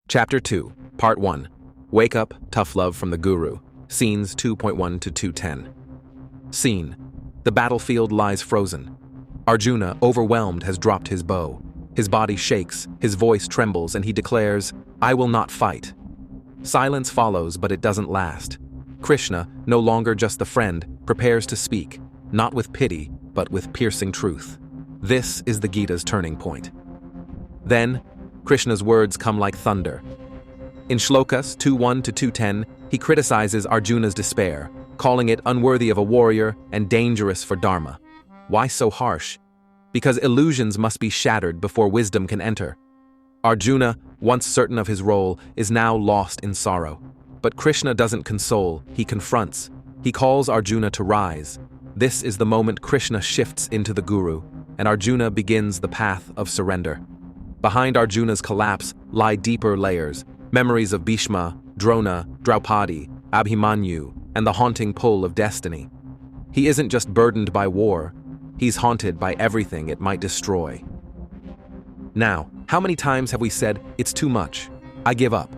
Chapter 2, Part 1. Wake Up, Tough Love from the Guru. Scenes 2.1 to 210. Scene. The battlefield lies frozen. Arjuna, overwhelmed, has dropped his bow. His body shakes, his voice trembles, and he declares, "I will not fight." Silence follows, but it doesn't last. Krishna, no longer just the friend, prepares to speak, not with pity, but with piercing truth. This is the Gita's turning point. Then, Krishna's words come like thunder. In Shlokas 2:1 to 2:10, he criticizes Arjuna's despair, calling it unworthy of a warrior and dangerous for dharma. Why so harsh? Because illusions must be shattered before wisdom can enter. Arjuna, once certain of his role, is now lost in sorrow. But Krishna doesn't console, he confronts. He calls Arjuna to rise. This is the moment Krishna shifts into the Guru, and Arjuna begins the path of surrender. Behind Arjuna's collapse lie deeper layers, memories of Bhishma, Drona, Draupadi, Abhimanyu, and the haunting pull of destiny. He isn't just burdened by war, he's haunted by everything it might destroy. Now, how many times have we said, "It's too much, I give up"?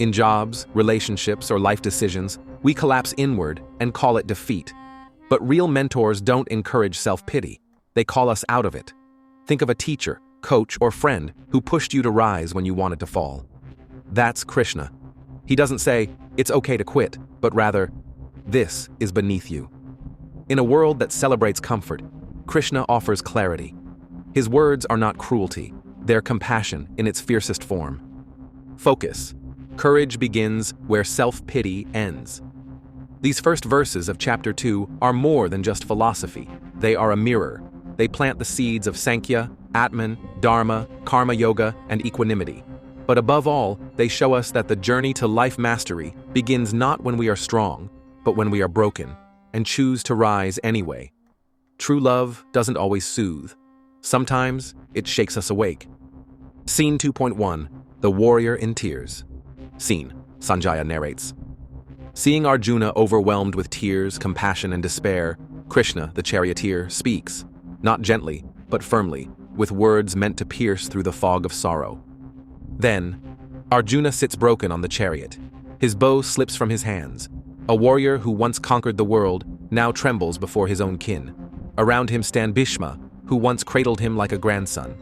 In jobs, relationships, or life decisions, we collapse inward and call it defeat. But real mentors don't encourage self-pity. They call us out of it. Think of a teacher, coach, or friend who pushed you to rise when you wanted to fall. That's Krishna. He doesn't say, "It's okay to quit," but rather, "This is beneath you." In a world that celebrates comfort, Krishna offers clarity. His words are not cruelty, they're compassion in its fiercest form. Focus. Courage begins where self-pity ends. These first verses of Chapter 2 are more than just philosophy. They are a mirror. They plant the seeds of Sankhya, Atman, Dharma, Karma Yoga, and equanimity. But above all, they show us that the journey to life mastery begins not when we are strong, but when we are broken, and choose to rise anyway. True love doesn't always soothe. Sometimes it shakes us awake. Scene 2.1, The Warrior in Tears. Scene, Sanjaya narrates. Seeing Arjuna overwhelmed with tears, compassion, and despair, Krishna, the charioteer, speaks, not gently, but firmly, with words meant to pierce through the fog of sorrow. Then, Arjuna sits broken on the chariot. His bow slips from his hands. A warrior who once conquered the world now trembles before his own kin. Around him stand Bhishma, who once cradled him like a grandson.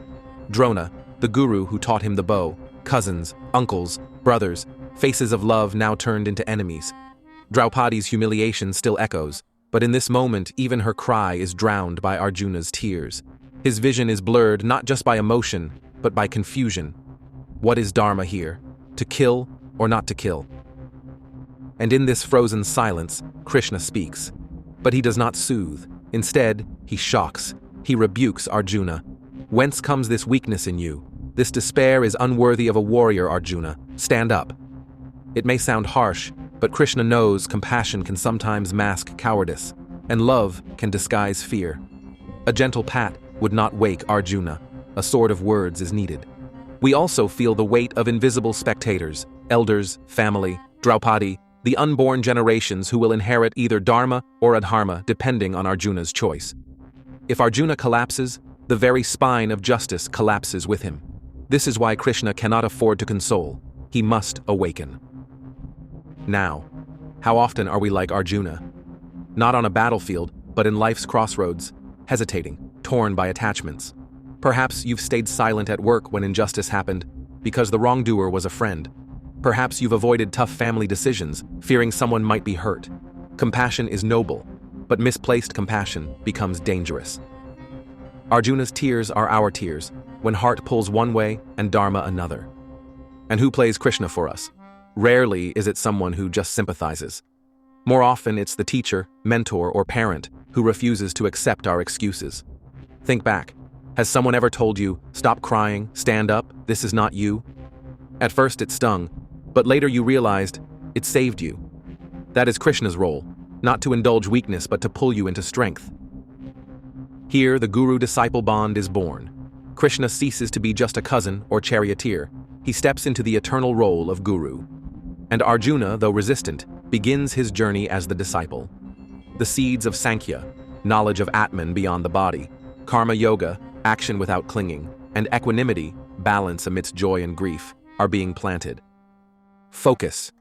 Drona, the guru who taught him the bow, cousins, uncles, brothers, faces of love now turned into enemies. Draupadi's humiliation still echoes, but in this moment even her cry is drowned by Arjuna's tears. His vision is blurred not just by emotion, but by confusion. What is dharma here? To kill or not to kill? And in this frozen silence, Krishna speaks. But he does not soothe. Instead, he shocks. He rebukes Arjuna. "Whence comes this weakness in you? This despair is unworthy of a warrior, Arjuna. Stand up." It may sound harsh, but Krishna knows compassion can sometimes mask cowardice, and love can disguise fear. A gentle pat would not wake Arjuna. A sword of words is needed. We also feel the weight of invisible spectators, elders, family, Draupadi, the unborn generations who will inherit either dharma or adharma depending on Arjuna's choice. If Arjuna collapses, the very spine of justice collapses with him. This is why Krishna cannot afford to console. He must awaken. Now, how often are we like Arjuna? Not on a battlefield, but in life's crossroads, hesitating, torn by attachments. Perhaps you've stayed silent at work when injustice happened, because the wrongdoer was a friend. Perhaps you've avoided tough family decisions, fearing someone might be hurt. Compassion is noble, but misplaced compassion becomes dangerous. Arjuna's tears are our tears, when heart pulls one way and dharma another. And who plays Krishna for us? Rarely is it someone who just sympathizes. More often it's the teacher, mentor, or parent who refuses to accept our excuses. Think back. Has someone ever told you, "Stop crying, stand up, this is not you"? At first it stung, but later you realized it saved you. That is Krishna's role, not to indulge weakness but to pull you into strength. Here the guru-disciple bond is born. Krishna ceases to be just a cousin or charioteer. He steps into the eternal role of guru. And Arjuna, though resistant, begins his journey as the disciple. The seeds of Sankhya, knowledge of Atman beyond the body, Karma Yoga, action without clinging, and equanimity, balance amidst joy and grief, are being planted. Focus.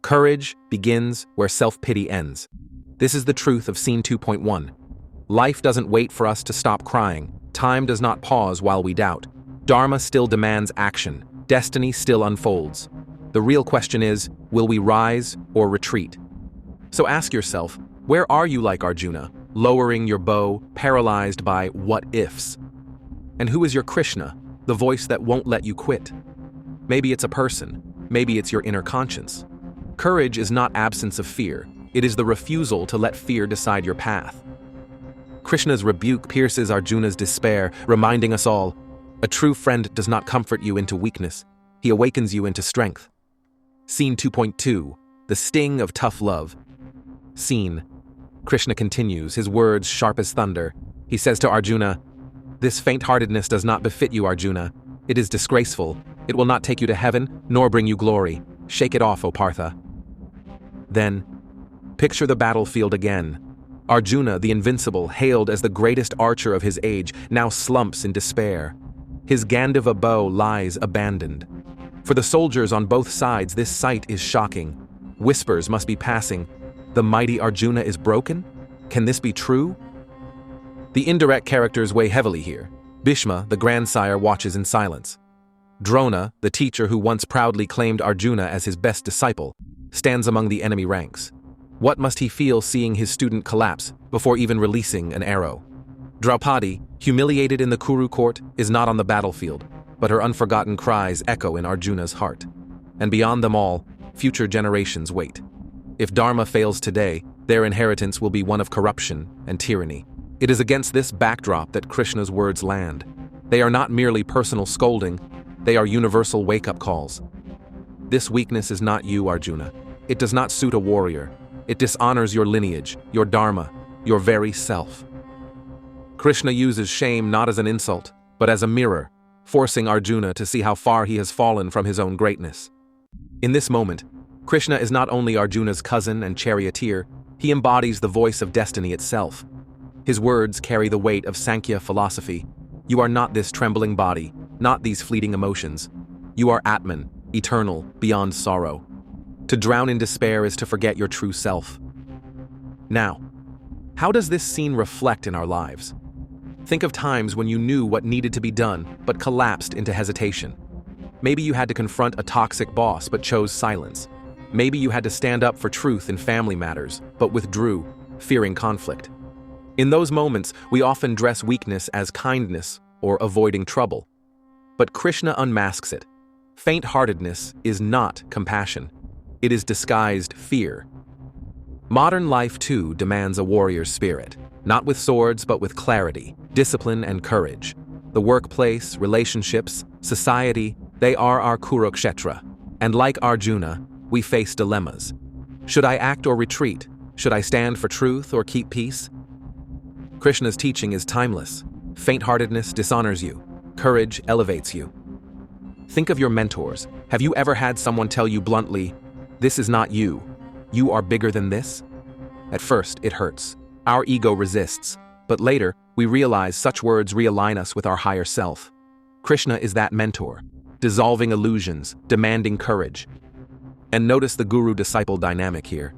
Courage begins where self-pity ends. This is the truth of Scene 2.1. Life doesn't wait for us to stop crying. Time does not pause while we doubt. Dharma still demands action. Destiny still unfolds. The real question is, will we rise or retreat? So ask yourself, where are you like Arjuna, lowering your bow, paralyzed by what-ifs? And who is your Krishna, the voice that won't let you quit? Maybe it's a person. Maybe it's your inner conscience. Courage is not absence of fear. It is the refusal to let fear decide your path. Krishna's rebuke pierces Arjuna's despair, reminding us all, a true friend does not comfort you into weakness. He awakens you into strength. Scene 2.2. The sting of tough love. Scene. Krishna continues, his words sharp as thunder. He says to Arjuna, "This faint-heartedness does not befit you, Arjuna. It is disgraceful. It will not take you to heaven, nor bring you glory. Shake it off, O Partha." Then, picture the battlefield again. Arjuna, the invincible, hailed as the greatest archer of his age, now slumps in despair. His Gandiva bow lies abandoned. For the soldiers on both sides, this sight is shocking. Whispers must be passing. The mighty Arjuna is broken? Can this be true? The indirect characters weigh heavily here. Bhishma, the grandsire, watches in silence. Drona, the teacher who once proudly claimed Arjuna as his best disciple, stands among the enemy ranks. What must he feel seeing his student collapse before even releasing an arrow? Draupadi, humiliated in the Kuru court, is not on the battlefield, but her unforgotten cries echo in Arjuna's heart. And beyond them all, future generations wait. If Dharma fails today, their inheritance will be one of corruption and tyranny. It is against this backdrop that Krishna's words land. They are not merely personal scolding, they are universal wake-up calls. This weakness is not you, Arjuna. It does not suit a warrior. It dishonors your lineage, your dharma, your very self. Krishna uses shame not as an insult, but as a mirror, forcing Arjuna to see how far he has fallen from his own greatness. In this moment, Krishna is not only Arjuna's cousin and charioteer, he embodies the voice of destiny itself. His words carry the weight of Sankhya philosophy. You are not this trembling body, not these fleeting emotions. You are Atman, eternal, beyond sorrow. To drown in despair is to forget your true self. Now, how does this scene reflect in our lives? Think of times when you knew what needed to be done, but collapsed into hesitation. Maybe you had to confront a toxic boss, but chose silence. Maybe you had to stand up for truth in family matters, but withdrew, fearing conflict. In those moments, we often dress weakness as kindness or avoiding trouble. But Krishna unmasks it. Faint-heartedness is not compassion. It is disguised fear. Modern life, too, demands a warrior's spirit, not with swords, but with clarity, discipline, and courage. The workplace, relationships, society, they are our Kurukshetra. And like Arjuna, we face dilemmas. Should I act or retreat? Should I stand for truth or keep peace? Krishna's teaching is timeless. Faint-heartedness dishonors you. Courage elevates you. Think of your mentors. Have you ever had someone tell you bluntly, "This is not you. You are bigger than this"? At first, it hurts. Our ego resists. But later, we realize such words realign us with our higher self. Krishna is that mentor, dissolving illusions, demanding courage. And notice the guru-disciple dynamic here.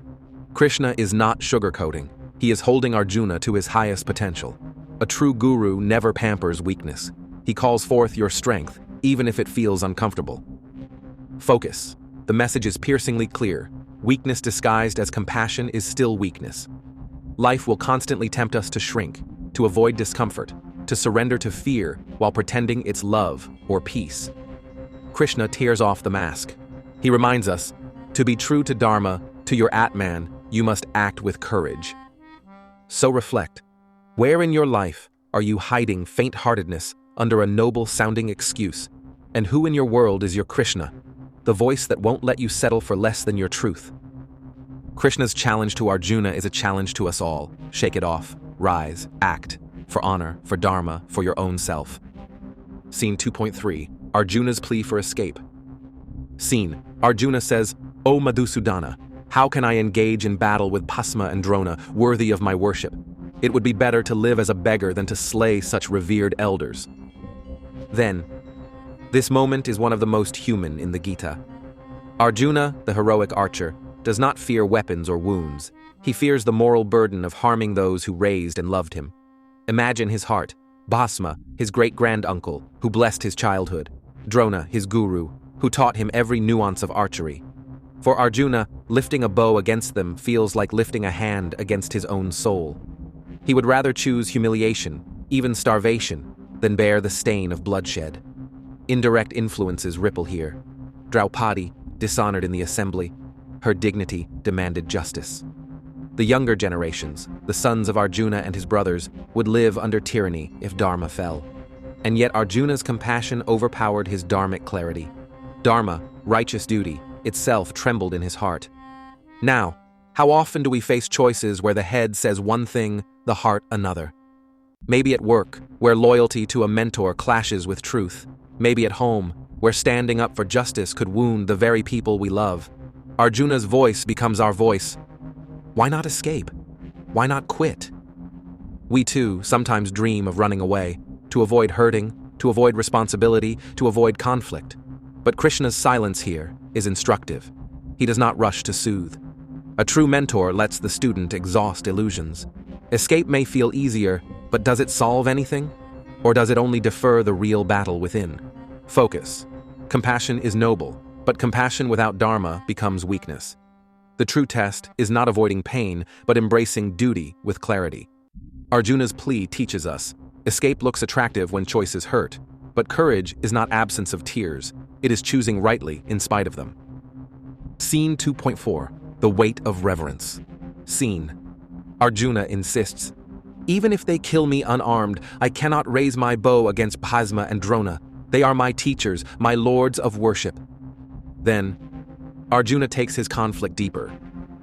Krishna is not sugarcoating. He is holding Arjuna to his highest potential. A true guru never pampers weakness. He calls forth your strength, even if it feels uncomfortable. Focus. The message is piercingly clear. Weakness disguised as compassion is still weakness. Life will constantly tempt us to shrink, to avoid discomfort, to surrender to fear while pretending it's love or peace. Krishna tears off the mask. He reminds us, to be true to Dharma, to your Atman, you must act with courage. So reflect. Where in your life are you hiding faint-heartedness under a noble-sounding excuse? And who in your world is your Krishna, the voice that won't let you settle for less than your truth? Krishna's challenge to Arjuna is a challenge to us all. Shake it off, rise, act, for honor, for dharma, for your own self. Scene 2.3. Arjuna's plea for escape. Scene. Arjuna says, "O Madhusudana, how can I engage in battle with Bhasma and Drona, worthy of my worship? It would be better to live as a beggar than to slay such revered elders." Then, This moment is one of the most human in the Gita. Arjuna, the heroic archer, does not fear weapons or wounds. He fears the moral burden of harming those who raised and loved him. Imagine his heart, Bhasma, his great-granduncle, who blessed his childhood, Drona, his guru, who taught him every nuance of archery. For Arjuna, lifting a bow against them feels like lifting a hand against his own soul. He would rather choose humiliation, even starvation, than bear the stain of bloodshed. Indirect influences ripple here. Draupadi, dishonored in the assembly, her dignity demanded justice. The younger generations, the sons of Arjuna and his brothers, would live under tyranny if Dharma fell. And yet Arjuna's compassion overpowered his dharmic clarity. Dharma, righteous duty, itself trembled in his heart. Now, how often do we face choices where the head says one thing, the heart another? Maybe at work, where loyalty to a mentor clashes with truth. Maybe at home, where standing up for justice could wound the very people we love. Arjuna's voice becomes our voice. Why not escape? Why not quit? We too sometimes dream of running away, to avoid hurting, to avoid responsibility, to avoid conflict. But Krishna's silence here is instructive. He does not rush to soothe. A true mentor lets the student exhaust illusions. Escape may feel easier, but does it solve anything? Or does it only defer the real battle within? Focus. Compassion is noble, but compassion without dharma becomes weakness. The true test is not avoiding pain, but embracing duty with clarity. Arjuna's plea teaches us, escape looks attractive when choices hurt, but courage is not absence of tears, it is choosing rightly in spite of them. Scene 2.4. The weight of reverence. Scene. Arjuna insists, even if they kill me unarmed, I cannot raise my bow against Bhasma and Drona. They are my teachers, my lords of worship. Then, Arjuna takes his conflict deeper.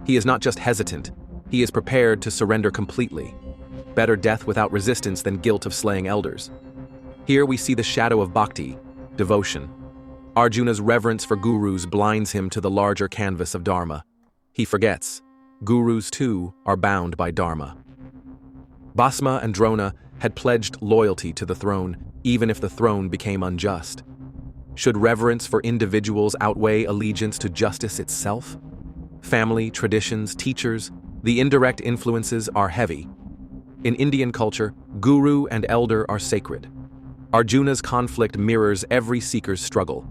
He is not just hesitant, he is prepared to surrender completely. Better death without resistance than guilt of slaying elders. Here we see the shadow of bhakti, devotion. Arjuna's reverence for gurus blinds him to the larger canvas of dharma. He forgets, gurus too are bound by dharma. Bhasma and Drona had pledged loyalty to the throne, even if the throne became unjust. Should reverence for individuals outweigh allegiance to justice itself? Family, traditions, teachers, the indirect influences are heavy. In Indian culture, guru and elder are sacred. Arjuna's conflict mirrors every seeker's struggle.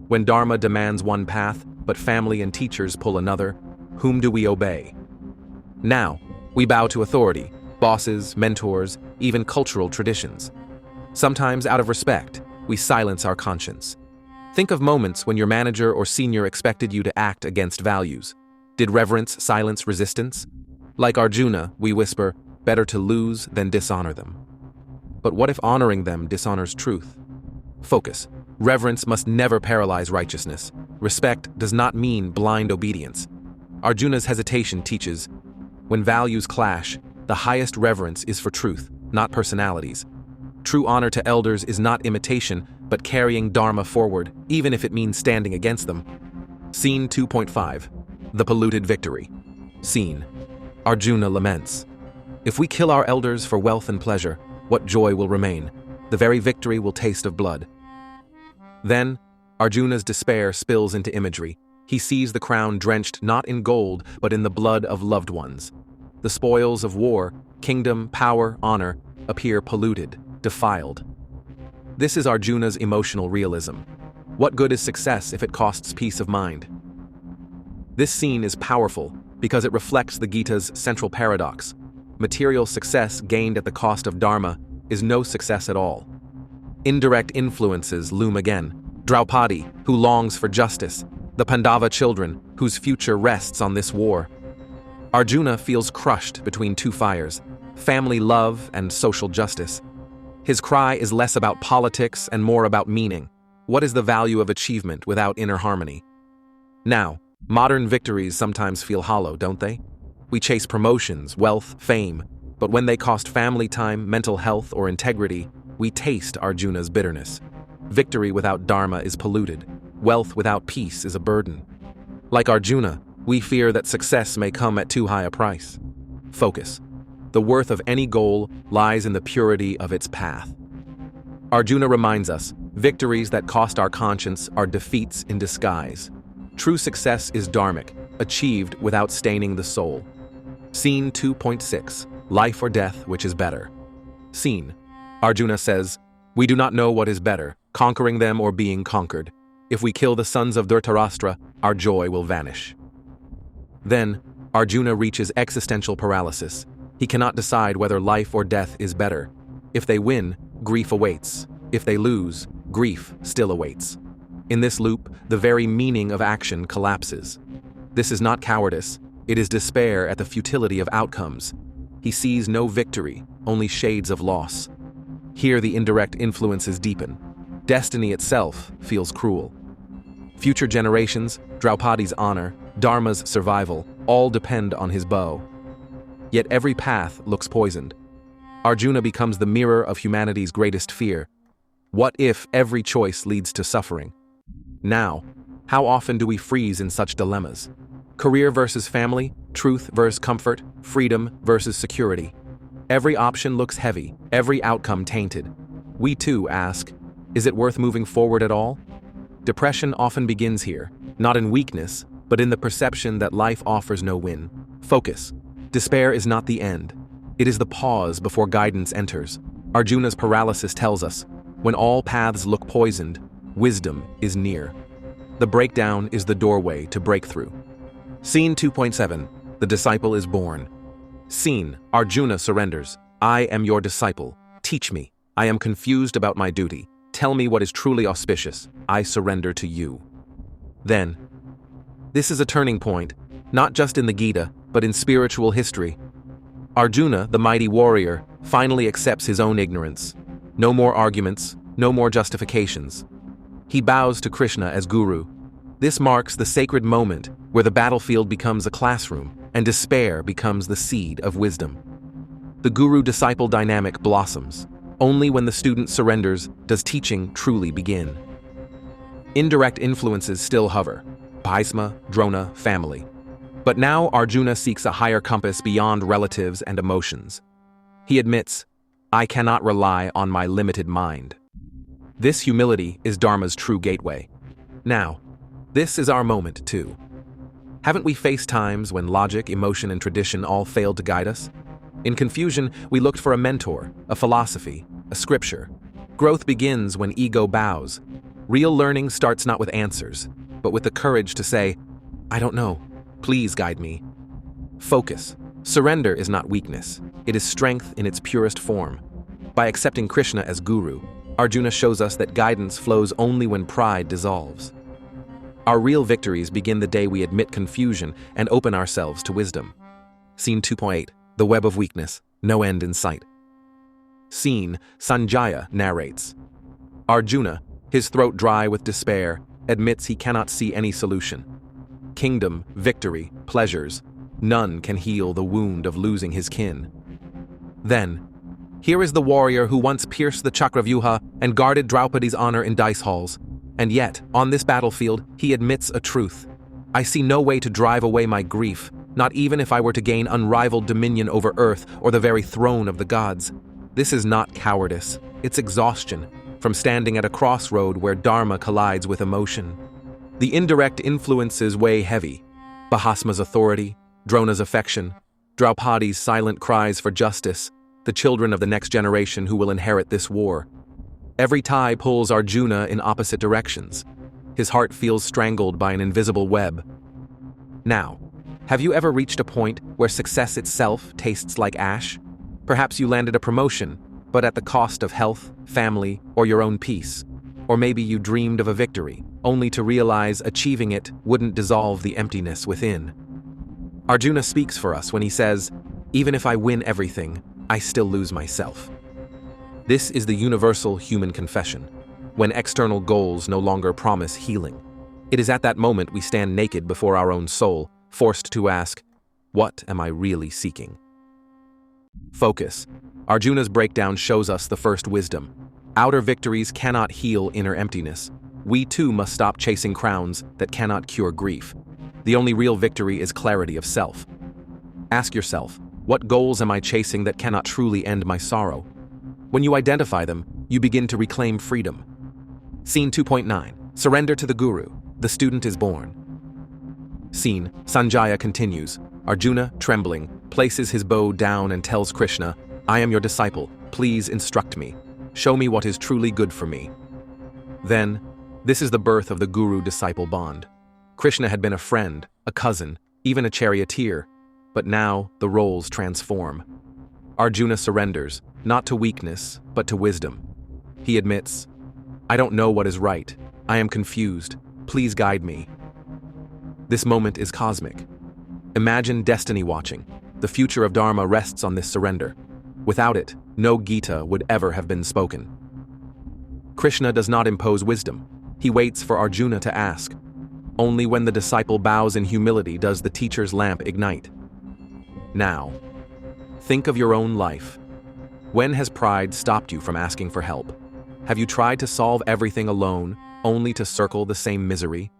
When dharma demands one path, but family and teachers pull another, whom do we obey? Now, we bow to authority, bosses, mentors, even cultural traditions. Sometimes out of respect, we silence our conscience. Think of moments when your manager or senior expected you to act against values. Did reverence silence resistance? Like Arjuna, we whisper, better to lose than dishonor them. But what if honoring them dishonors truth? Focus. Reverence must never paralyze righteousness. Respect does not mean blind obedience. Arjuna's hesitation teaches, when values clash, the highest reverence is for truth, not personalities. True honor to elders is not imitation, but carrying dharma forward, even if it means standing against them. Scene 2.5. The polluted victory. Scene. Arjuna laments. If we kill our elders for wealth and pleasure, what joy will remain? The very victory will taste of blood. Then, Arjuna's despair spills into imagery. He sees the crown drenched not in gold, but in the blood of loved ones. The spoils of war, kingdom, power, honor, appear polluted, defiled. This is Arjuna's emotional realism. What good is success if it costs peace of mind? This scene is powerful because it reflects the Gita's central paradox. Material success gained at the cost of dharma is no success at all. Indirect influences loom again. Draupadi, who longs for justice, the Pandava children, whose future rests on this war. Arjuna feels crushed between two fires, family love and social justice. His cry is less about politics and more about meaning. What is the value of achievement without inner harmony? Now, modern victories sometimes feel hollow, don't they? We chase promotions, wealth, fame, but when they cost family time, mental health, or integrity, we taste Arjuna's bitterness. Victory without dharma is polluted. Wealth without peace is a burden. Like Arjuna, we fear that success may come at too high a price. Focus. The worth of any goal lies in the purity of its path. Arjuna reminds us, victories that cost our conscience are defeats in disguise. True success is dharmic, achieved without staining the soul. Scene 2.6. Life or death, which is better? Scene. Arjuna says, "We do not know what is better, conquering them or being conquered. If we kill the sons of Dhritarashtra, our joy will vanish." Then, Arjuna reaches existential paralysis. He cannot decide whether life or death is better. If they win, grief awaits. If they lose, grief still awaits. In this loop, the very meaning of action collapses. This is not cowardice, it is despair at the futility of outcomes. He sees no victory, only shades of loss. Here the indirect influences deepen. Destiny itself feels cruel. Future generations, Draupadi's honor, Dharma's survival, all depend on his bow. Yet every path looks poisoned. Arjuna becomes the mirror of humanity's greatest fear. What if every choice leads to suffering? Now, how often do we freeze in such dilemmas? Career versus family, truth versus comfort, freedom versus security. Every option looks heavy, every outcome tainted. We too ask, is it worth moving forward at all? Depression often begins here, not in weakness, but in the perception that life offers no win. Focus. Despair is not the end. It is the pause before guidance enters. Arjuna's paralysis tells us, when all paths look poisoned, wisdom is near. The breakdown is the doorway to breakthrough. Scene 2.7. The disciple is born. Scene. Arjuna surrenders. I am your disciple. Teach me. I am confused about my duty. Tell me what is truly auspicious. I surrender to you. Then, this is a turning point, not just in the Gita, but in spiritual history. Arjuna, the mighty warrior, finally accepts his own ignorance. No more arguments, no more justifications. He bows to Krishna as guru. This marks the sacred moment where the battlefield becomes a classroom and despair becomes the seed of wisdom. The guru-disciple dynamic blossoms. Only when the student surrenders does teaching truly begin. Indirect influences still hover. Bhisma, Drona, family. But now Arjuna seeks a higher compass beyond relatives and emotions. He admits, I cannot rely on my limited mind. This humility is Dharma's true gateway. Now, this is our moment too. Haven't we faced times when logic, emotion, and tradition all failed to guide us? In confusion, we looked for a mentor, a philosophy, a scripture. Growth begins when ego bows. Real learning starts not with answers, but with the courage to say, I don't know, please guide me. Focus. Surrender is not weakness, it is strength in its purest form. By accepting Krishna as guru, Arjuna shows us that guidance flows only when pride dissolves. Our real victories begin the day we admit confusion and open ourselves to wisdom. Scene 2.8. The web of weakness, no end in sight. Scene. Sanjaya narrates. Arjuna, his throat dry with despair, admits he cannot see any solution. Kingdom, victory, pleasures, none can heal the wound of losing his kin. Then, here is the warrior who once pierced the Chakravyuha and guarded Draupadi's honor in dice halls. And yet, on this battlefield, he admits a truth. I see no way to drive away my grief, not even if I were to gain unrivaled dominion over earth or the very throne of the gods. This is not cowardice, it's exhaustion, from standing at a crossroad where Dharma collides with emotion. The indirect influences weigh heavy. Bhasma's authority, Drona's affection, Draupadi's silent cries for justice, the children of the next generation who will inherit this war. Every tie pulls Arjuna in opposite directions. His heart feels strangled by an invisible web. Now, have you ever reached a point where success itself tastes like ash? Perhaps you landed a promotion, but at the cost of health, family, or your own peace. Or maybe you dreamed of a victory, only to realize achieving it wouldn't dissolve the emptiness within. Arjuna speaks for us when he says, even if I win everything, I still lose myself. This is the universal human confession, when external goals no longer promise healing. It is at that moment we stand naked before our own soul, forced to ask, what am I really seeking? Focus. Arjuna's breakdown shows us the first wisdom. Outer victories cannot heal inner emptiness. We too must stop chasing crowns that cannot cure grief. The only real victory is clarity of self. Ask yourself, what goals am I chasing that cannot truly end my sorrow? When you identify them, you begin to reclaim freedom. Scene 2.9. Surrender to the Guru. The student is born. Scene. Sanjaya continues. Arjuna, trembling, places his bow down and tells Krishna, I am your disciple. Please instruct me. Show me what is truly good for me. Then, this is the birth of the Guru-disciple bond. Krishna had been a friend, a cousin, even a charioteer, but now the roles transform. Arjuna surrenders, not to weakness, but to wisdom. He admits, I don't know what is right. I am confused. Please guide me. This moment is cosmic. Imagine destiny watching. The future of Dharma rests on this surrender. Without it, no Gita would ever have been spoken. Krishna does not impose wisdom. He waits for Arjuna to ask. Only when the disciple bows in humility does the teacher's lamp ignite. Now, think of your own life. When has pride stopped you from asking for help? Have you tried to solve everything alone, only to circle the same misery?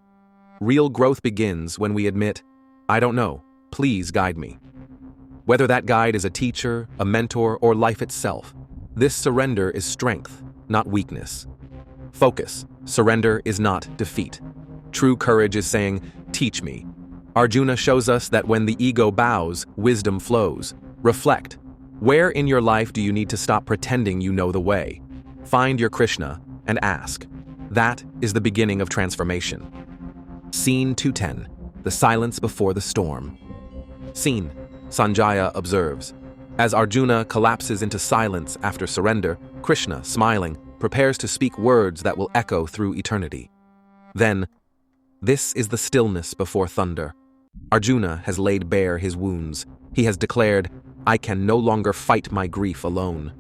Real growth begins when we admit, I don't know, please guide me. Whether that guide is a teacher, a mentor, or life itself, this surrender is strength, not weakness. Focus. Surrender is not defeat. True courage is saying, teach me. Arjuna shows us that when the ego bows, wisdom flows. Reflect. Where in your life do you need to stop pretending you know the way? Find your Krishna and ask. That is the beginning of transformation. Scene 210. The silence before the storm. Scene. Sanjaya observes. As Arjuna collapses into silence after surrender, Krishna, smiling, prepares to speak words that will echo through eternity. Then, this is the stillness before thunder. Arjuna has laid bare his wounds. He has declared, I can no longer fight my grief alone.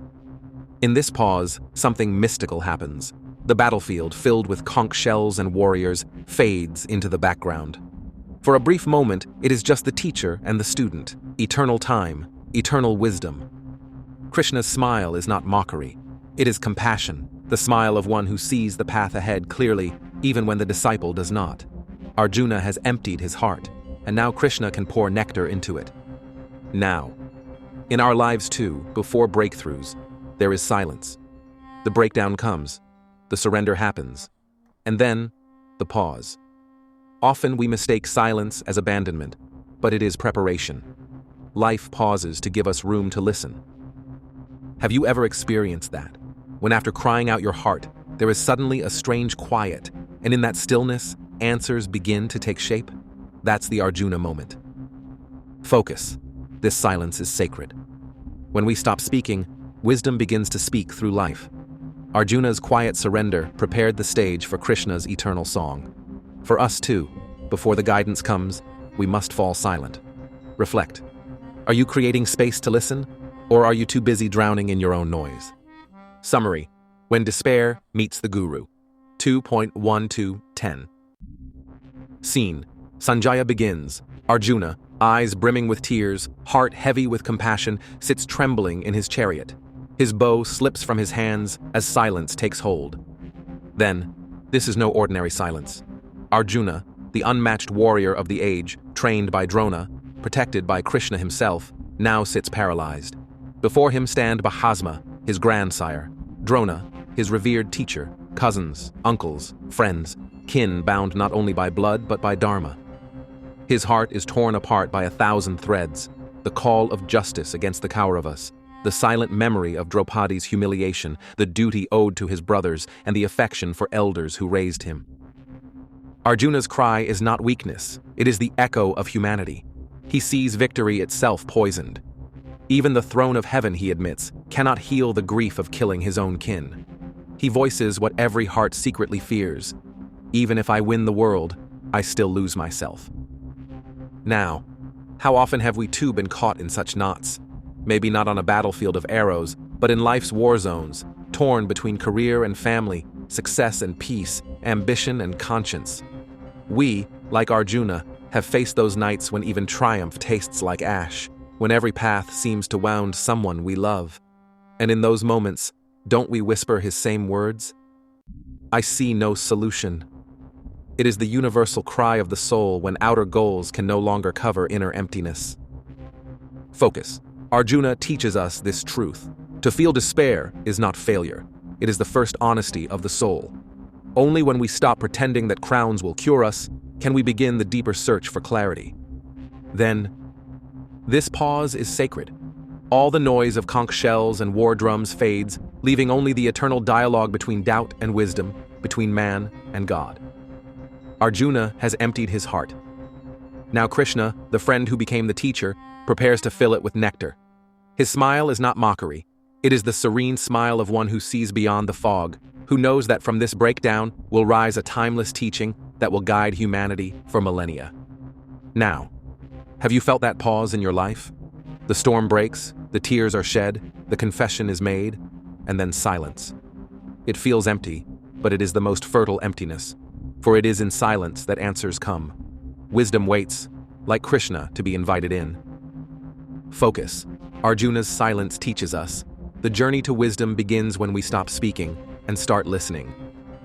In this pause, something mystical happens. The battlefield, filled with conch shells and warriors, fades into the background. For a brief moment, it is just the teacher and the student, eternal time, eternal wisdom. Krishna's smile is not mockery. It is compassion, the smile of one who sees the path ahead clearly, even when the disciple does not. Arjuna has emptied his heart, and now Krishna can pour nectar into it. Now, in our lives too, before breakthroughs, there is silence. The breakdown comes, the surrender happens, and then the pause. Often we mistake silence as abandonment, but it is preparation. Life pauses to give us room to listen. Have you ever experienced that? When after crying out your heart, there is suddenly a strange quiet, and in that stillness, answers begin to take shape? That's the Arjuna moment. Focus. This silence is sacred. When we stop speaking, wisdom begins to speak through life. Arjuna's quiet surrender prepared the stage for Krishna's eternal song. For us too, before the guidance comes, we must fall silent. Reflect. Are you creating space to listen, or are you too busy drowning in your own noise? Summary. When despair meets the Guru. 2.1210. Scene. Sanjaya begins. Arjuna, eyes brimming with tears, heart heavy with compassion, sits trembling in his chariot. His bow slips from his hands as silence takes hold. Then, this is no ordinary silence. Arjuna, the unmatched warrior of the age, trained by Drona, protected by Krishna himself, now sits paralyzed. Before him stand Bahasma, his grandsire, Drona, his revered teacher, cousins, uncles, friends, kin bound not only by blood but by dharma. His heart is torn apart by 1,000 threads, the call of justice against the Kauravas, the silent memory of Draupadi's humiliation, the duty owed to his brothers, and the affection for elders who raised him. Arjuna's cry is not weakness, it is the echo of humanity. He sees victory itself poisoned. Even the throne of heaven, he admits, cannot heal the grief of killing his own kin. He voices what every heart secretly fears. Even if I win the world, I still lose myself. Now, how often have we too been caught in such knots? Maybe not on a battlefield of arrows, but in life's war zones, torn between career and family, success and peace, ambition and conscience. We, like Arjuna, have faced those nights when even triumph tastes like ash, when every path seems to wound someone we love. And in those moments, don't we whisper his same words? I see no solution. It is the universal cry of the soul when outer goals can no longer cover inner emptiness. Focus. Arjuna teaches us this truth. To feel despair is not failure. It is the first honesty of the soul. Only when we stop pretending that crowns will cure us can we begin the deeper search for clarity. Then, this pause is sacred. All the noise of conch shells and war drums fades, leaving only the eternal dialogue between doubt and wisdom, between man and God. Arjuna has emptied his heart. Now Krishna, the friend who became the teacher, prepares to fill it with nectar. His smile is not mockery. It is the serene smile of one who sees beyond the fog, who knows that from this breakdown will rise a timeless teaching that will guide humanity for millennia. Now, have you felt that pause in your life? The storm breaks, the tears are shed, the confession is made, and then silence. It feels empty, but it is the most fertile emptiness, for it is in silence that answers come. Wisdom waits, like Krishna, to be invited in. Focus. Arjuna's silence teaches us. The journey to wisdom begins when we stop speaking and start listening.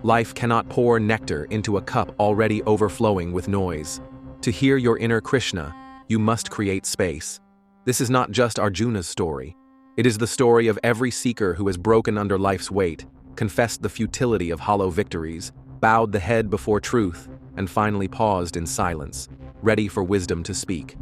Life cannot pour nectar into a cup already overflowing with noise. To hear your inner Krishna, you must create space. This is not just Arjuna's story. It is the story of every seeker who has broken under life's weight, confessed the futility of hollow victories, bowed the head before truth, and finally paused in silence, ready for wisdom to speak.